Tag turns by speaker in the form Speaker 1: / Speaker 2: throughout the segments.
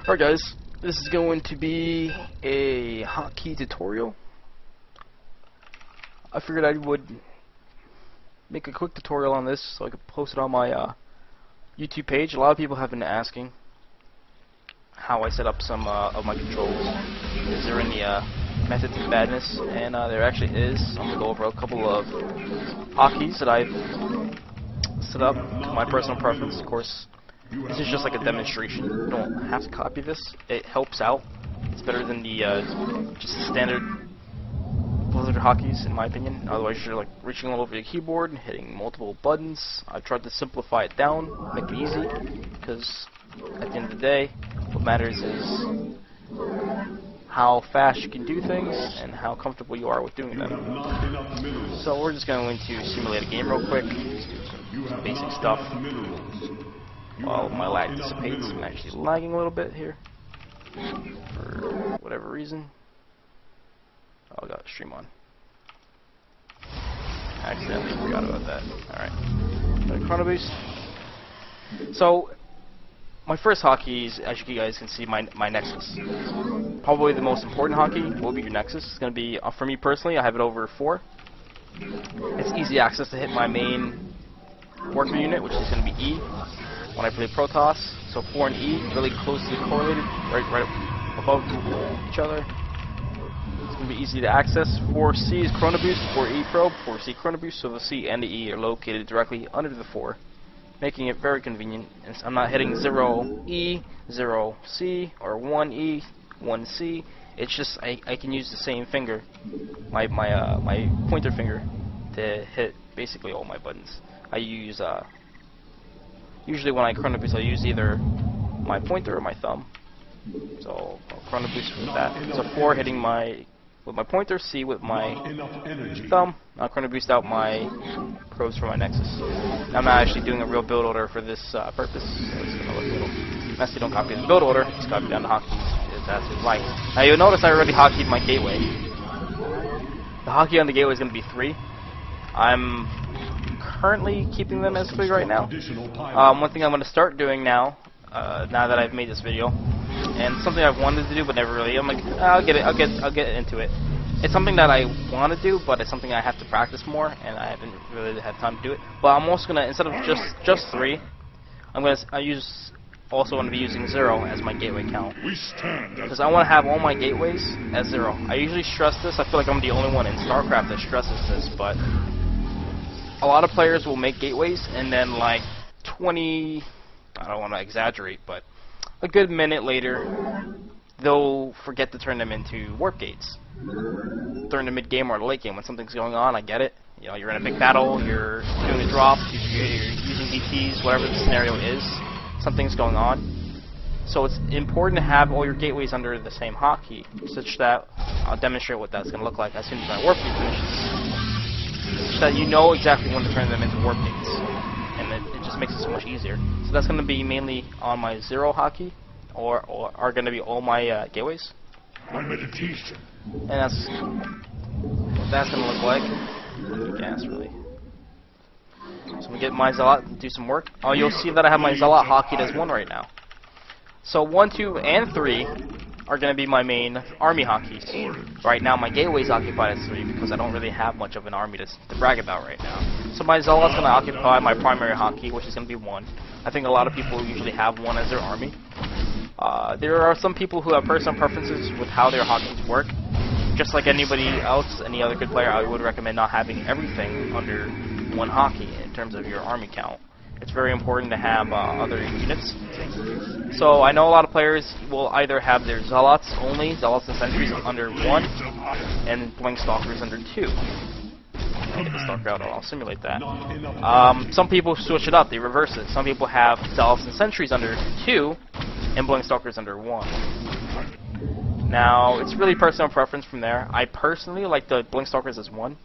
Speaker 1: Alright guys, this is going to be a hotkey tutorial. I figured I would make a quick tutorial on this so I could post it on my YouTube page. A lot of people have been asking how I set up some of my controls. Is there any method to the madness? And there actually is. I'm going to go over a couple of hotkeys that I've set up to my personal preference. Of course, this is just like a demonstration. You don't have to copy this. It helps out. It's better than the just standard Blizzard hotkeys, in my opinion. Otherwise, you're like reaching all over your keyboard and hitting multiple buttons. I've tried to simplify it down, make it easy, because at the end of the day, what matters is how fast you can do things and how comfortable you are with doing them. So we're just going to simulate a game real quick, some basic stuff. While my lag dissipates, I'm actually lagging a little bit here for whatever reason. Oh, I got stream on. I accidentally forgot about that. Alright. Chrono Boost. So, my first hotkey is, as you guys can see, my Nexus. Probably the most important hotkey will be your Nexus. It's going to be, for me personally, I have it over 4. It's easy access to hit my main worker unit, which is going to be E. When I play Protoss, so 4 and E really closely correlated, right above each other. It's going to be easy to access. 4C is Chrono Boost, 4E Probe, 4C Chrono Boost, so the C and the E are located directly under the 4, making it very convenient. And I'm not hitting 0E, 0C, or 1E, 1C. It's just I can use the same finger, my pointer finger, to hit basically all my buttons. I use usually when I Chrono Boost, I use either my pointer or my thumb. So I'll Chrono Boost with that. So 4 hitting with my pointer, C with my thumb. I'll Chrono Boost out my probes for my Nexus. I'm not actually doing a real build order for this purpose, so it's going to look a little messy. Don't copy the build order, just copy down the hotkeys. That's his life. Now you'll notice I already hotkeyed my gateway. The hotkey on the gateway is going to be 3. I'm currently keeping them as 3 right now. One thing I'm going to start doing now, now that I've made this video, and something I've wanted to do but never really. I'm like, I'll get into it. It's something that I want to do, but it's something I have to practice more, and I haven't really had time to do it. But I'm also gonna, instead of just 3, I'm gonna also going to be using 0 as my gateway count, because I want to have all my gateways as 0. I usually stress this. I feel like I'm the only one in Starcraft that stresses this, but a lot of players will make gateways and then like 20, I don't want to exaggerate, but a good minute later they'll forget to turn them into warp gates during the mid game or the late game when something's going on. I get it. You know, you're in a big battle, you're doing a drop, you're using DTs, whatever the scenario is, something's going on. So it's important to have all your gateways under the same hotkey, such that I'll demonstrate what that's going to look like as soon as my warp gate finishes, so that you know exactly when to turn them into warp gates, and it just makes it so much easier. So that's going to be mainly on my 0 hotkey, or are going to be all my gateways.
Speaker 2: My meditation.
Speaker 1: And that's what that's going to look like. Gas, really. So I'm going to get my Zealot and do some work. Oh, you'll see that I have my Zealot hotkeyed as 1 right now. So 1, 2, and 3 are going to be my main army hotkeys. Right now my gateway's occupied as 3 because I don't really have much of an army to brag about right now. So my Zealot's going to occupy my primary hotkey, which is going to be 1. I think a lot of people usually have 1 as their army. There are some people who have personal preferences with how their hotkeys work. Just like anybody else, any other good player, I would recommend not having everything under 1 hotkey in terms of your army count. It's very important to have other units. So I know a lot of players will either have their Zealots only, Zealots and Sentries under 1, and Blink Stalkers under 2. I'll get the Stalker out, I'll simulate that. Some people switch it up, they reverse it. Some people have Zealots and Sentries under 2, and Blink Stalkers under 1. Now, it's really personal preference from there. I personally like the Blink Stalkers as 1,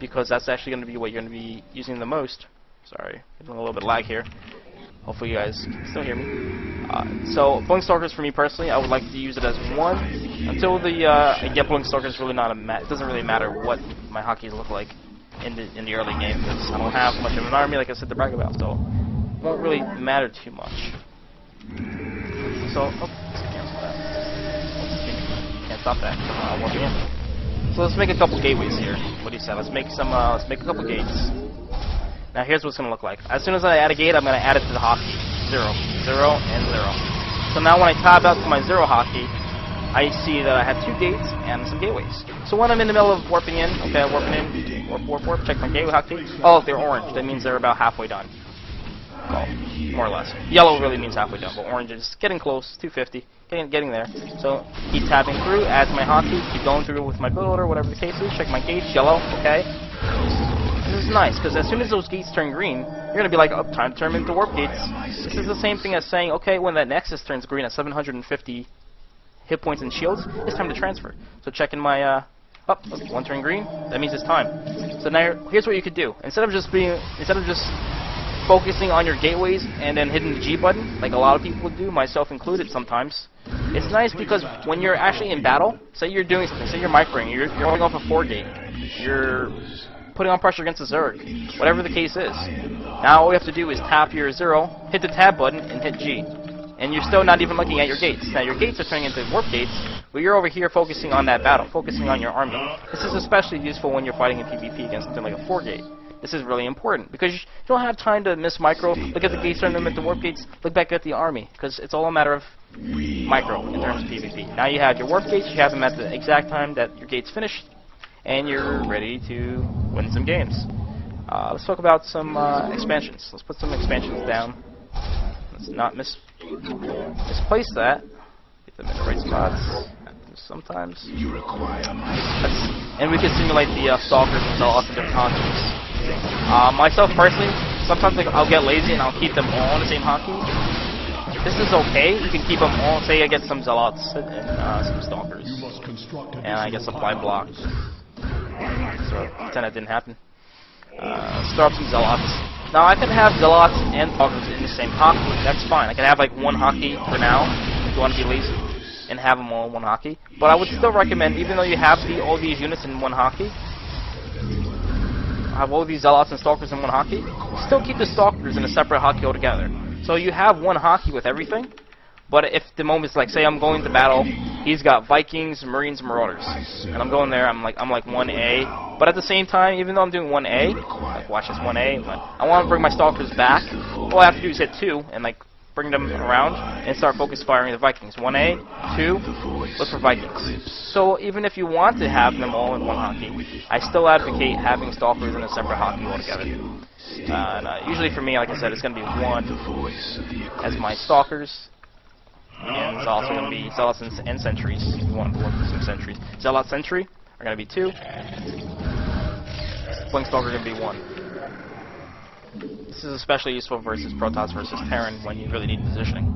Speaker 1: because that's actually going to be what you're going to be using the most. Sorry, getting a little bit of lag here. Hopefully you guys can still hear me. So Blink Stalkers for me personally, I would like to use it as 1 until I get Blink Stalkers. Really not it doesn't really matter what my hotkeys look like in the early game, because I don't have much of an army, like I said, to brag about, so it won't really matter too much. So stop that. Warping in. So let's make a couple gateways here. What do you say? Let's make a couple gates. Now here's what's gonna look like. As soon as I add a gate, I'm gonna add it to the hotkey. 0, 0, and 0. So now when I tab out to my 0 hotkey, I see that I have 2 gates and some gateways. So when I'm in the middle of warping in, okay, warping in, warp, warp, warp, check my gateway hotkey. Oh, they're orange. That means they're about halfway done. Well, more or less. Yellow really means halfway done, but orange is getting close, 250, getting there. So keep tapping through, add to my hotkey, keep going through with my builder, whatever the case is. Check my gates, yellow, okay. This is nice, because as soon as those gates turn green, you're going to be like, oh, time to turn them into warp gates. This is the same thing as saying, okay, when that nexus turns green at 750 hit points and shields, it's time to transfer. So checking my, one turn green, that means it's time. So now, here's what you could do. Instead of just focusing on your gateways and then hitting the G button, like a lot of people do, myself included sometimes, it's nice because when you're actually in battle, say you're doing something, say you're microing, you're going off a 4 gate, you're putting on pressure against the Zerg, whatever the case is. Now all you have to do is tap your 0, hit the tab button, and hit G. And you're still not even looking at your gates. Now your gates are turning into warp gates, but you're over here focusing on that battle, focusing on your army. This is especially useful when you're fighting in PvP against something like a 4 gate. This is really important, because you don't have time to miss micro, look at the gates, turn them into warp gates, look back at the army, because it's all a matter of micro in terms of PvP. Now you have your warp gates, you have them at the exact time that your gate's finished, and you're ready to win some games. Let's talk about some expansions. Let's put some expansions down. Let's not misplace that. Get them in the right spots. Sometimes. And we can simulate the stalkers and Zealots in different hotkeys. Myself personally, sometimes I'll get lazy and I'll keep them all on the same hotkey. This is okay. You can keep them all. Say I get some Zealots and some stalkers, and I get supply blocked. So pretend that didn't happen. Start up some Zealots. Now I can have Zealots and stalkers in the same hotkey. That's fine. I can have like one hotkey for now if you want to be lazy and have them all in one hotkey. But I would still recommend, even though you have all these units in one hotkey, have all these Zealots and Stalkers in one hotkey, still keep the Stalkers in a separate hotkey altogether. So you have one hotkey with everything, but if the moment's like, say I'm going to battle, he's got Vikings, Marines, Marauders, and I'm going there, I'm like 1A, but at the same time, even though I'm doing 1A, like watch this 1A, but I want to bring my Stalkers back, all I have to do is hit 2, and like bring them around, and start focus firing the Vikings. 1A, 2, look for Vikings. So even if you want to have them all in one hotkey, I still advocate having Stalkers in a separate hotkey altogether. Usually for me, like I said, it's going to be 1 as my Stalkers, and it's also going to be Zealots and Sentries, if you want to work with some Sentries. Zealot Sentry are going to be 2, Blink Stalker are going to be 1. This is especially useful versus Protoss versus Terran when you really need positioning,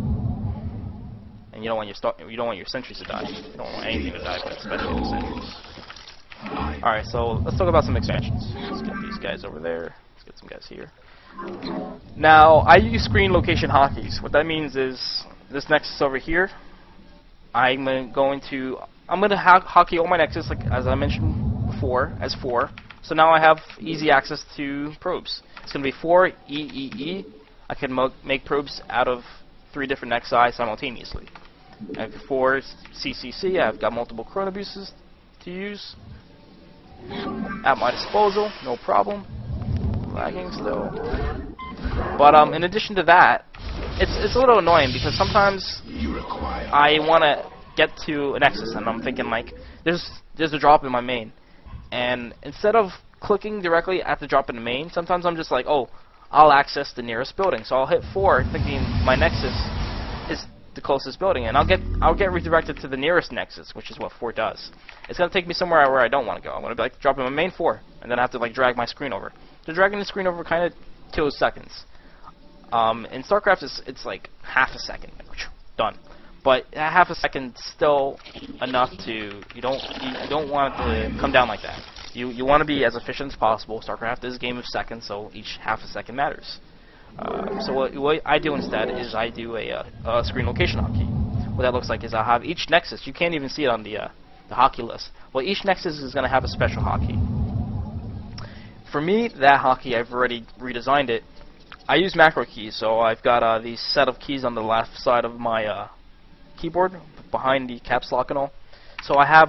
Speaker 1: and you don't want your sentries to die. You don't want anything to die, but especially the sentries. All right, so let's talk about some expansions. Let's get these guys over there. Let's get some guys here. Now I use screen location hotkeys. What that means is this nexus over here. I'm going to hotkey all my nexus, like as I mentioned before, as 4. So now I have easy access to probes. It's going to be 4 EEE. I can make probes out of 3 different nexi simultaneously. I have 4 CCC. I've got multiple chronobuses to use at my disposal. No problem. Lagging still. But in addition to that, it's a little annoying because sometimes I want to get to a nexus and I'm thinking like there's a drop in my main. And instead of clicking directly at the drop in the main, sometimes I'm just like, oh, I'll access the nearest building. So I'll hit 4, thinking my nexus is the closest building, and I'll get redirected to the nearest nexus, which is what 4 does. It's gonna take me somewhere where I don't want to go. I'm gonna be like dropping my main 4, and then I have to like drag my screen over. So dragging the screen over kind of kills seconds. In Starcraft, it's like half a second, done. But half a second still enough to you don't want it to come down like that. You want to be as efficient as possible. Starcraft is a game of seconds, so each half a second matters. So what I do instead is I do a screen location hotkey. What that looks like is I'll have each nexus. You can't even see it on the hotkey list. Well, each nexus is going to have a special hotkey. For me, that hotkey, I've already redesigned it. I use macro keys, so I've got these set of keys on the left side of my keyboard, behind the caps lock and all. So I have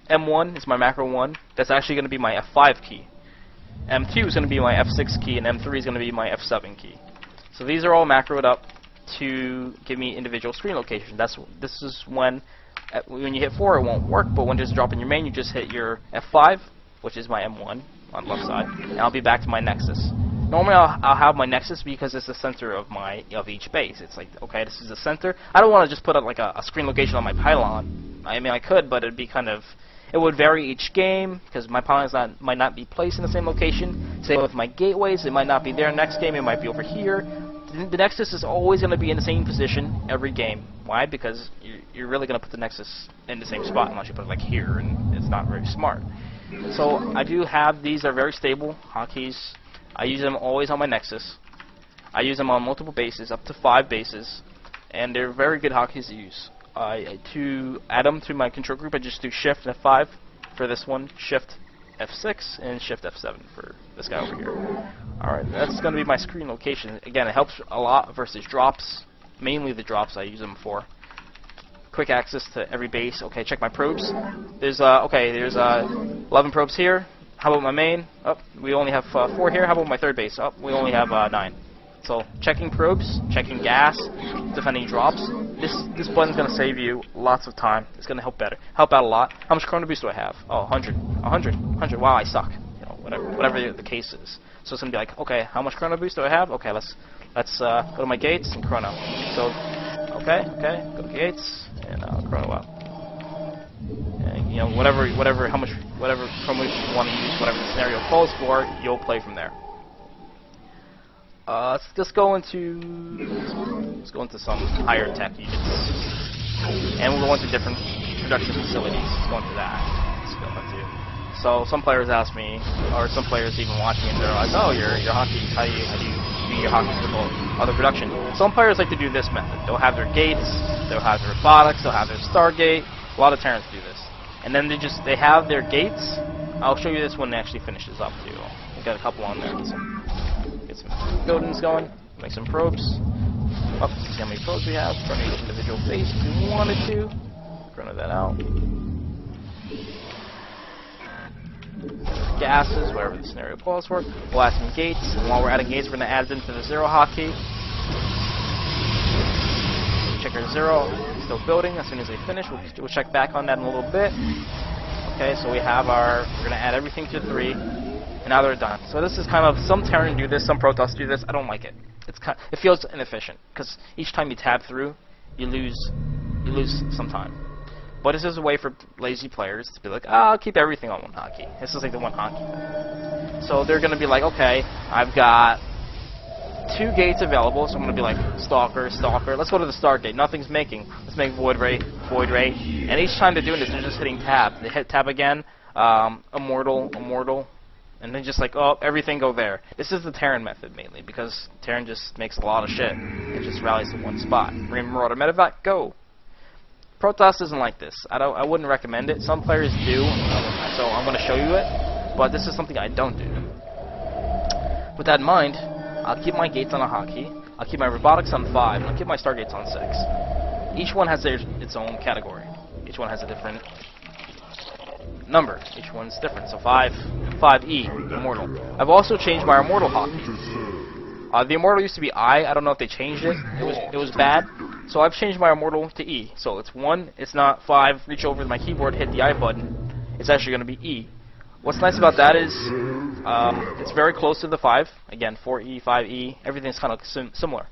Speaker 1: M1 is my macro 1. That's actually going to be my F5 key. M2 is going to be my F6 key, and M3 is going to be my F7 key. So these are all macroed up to give me individual screen locations. This is when you hit 4 it won't work, but when just drop in your main, you just hit your F5, which is my M1 on the left side, and I'll be back to my Nexus. Normally I'll have my Nexus because it's the center of each base. It's like, okay, this is the center. I don't want to just put like a screen location on my pylon. I mean, I could, but it'd be kind of, it would vary each game because my pylons might not be placed in the same location. Same with my gateways, it might not be there next game, it might be over here. The Nexus is always going to be in the same position every game. Why? Because you're really going to put the Nexus in the same spot unless you put it like here, and it's not very smart. So I do have, these are very stable hotkeys. I use them always on my Nexus. I use them on multiple bases, up to 5 bases, and they're very good hotkeys to use. To add them to my control group, I just do Shift F5 for this one, Shift F6, and Shift F7 for this guy over here. Alright, that's going to be my screen location. Again, it helps a lot versus drops. Mainly the drops I use them for. Quick access to every base. Okay, check my probes. There's 11 probes here. How about my main? Oh, we only have 4 here. How about my third base? Oh, we only have 9. So checking probes, checking gas, defending drops. This button's gonna save you lots of time. It's gonna help out a lot. How much chrono boost do I have? Oh, 100. Wow, I suck. You know, whatever the case is. So it's gonna be like, okay, how much chrono boost do I have? Okay, let's go to my gates and chrono. So okay, go to gates and chrono up. And, you know, whatever chrono boost you want to use, whatever the scenario calls for, you'll play from there. Let's go into some higher tech units, and we'll go into different production facilities. Let's go into that. So some players ask me, or some players even watch me, and they're like, "Oh, your hockey, how do you do your hockey with other production?" Some players like to do this method. They'll have their gates, they'll have their robotics, they'll have their Stargate. A lot of Terrans do this, and then they have their gates. I'll show you this when it actually finishes up too. We got a couple on there. Get some buildings going, make some probes. Oh, see how many probes we have from each individual base if we wanted to. Run that out. Gases, whatever the scenario calls for. We'll add some gates, and while we're adding gates, we're going to add them to the 0 hotkey. Check our 0, still building. As soon as they finish, we'll check back on that in a little bit. Okay, so we're going to add everything to 3. And now they're done. So this is kind of, some Terran do this, some Protoss do this. I don't like it. It feels inefficient because each time you tab through, you lose some time. But this is a way for lazy players to be like, I'll keep everything on one hotkey. This is like the one hotkey. So they're going to be like, okay, I've got 2 gates available, so I'm going to be like, Stalker. Let's go to the Stargate. Nothing's making. Let's make Void Ray. And each time they're doing this, they're just hitting tab. They hit tab again, Immortal. And then just like, oh, everything go there. This is the Terran method mainly, because Terran just makes a lot of shit. It just rallies to one spot. Marine Marauder Medevac, go! Protoss isn't like this. I wouldn't recommend it. Some players do, so I'm going to show you it. But this is something I don't do. With that in mind, I'll keep my gates on a hotkey. I'll keep my robotics on 5, and I'll keep my Stargates on 6. Each one has its own category. Each one has a different number. Each one's different. So 5E, Immortal. I've also changed my Immortal hotkey. The Immortal used to be I don't know if they changed it. It was bad. So I've changed my Immortal to E. So it's 1, it's not 5, reach over my keyboard, hit the I button. It's actually going to be E. What's nice about that is it's very close to the 5. Again, 4E, 5E, everything's kind of similar.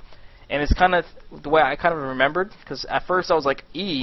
Speaker 1: And it's kind of the way I kind of remembered, because at first I was like, E,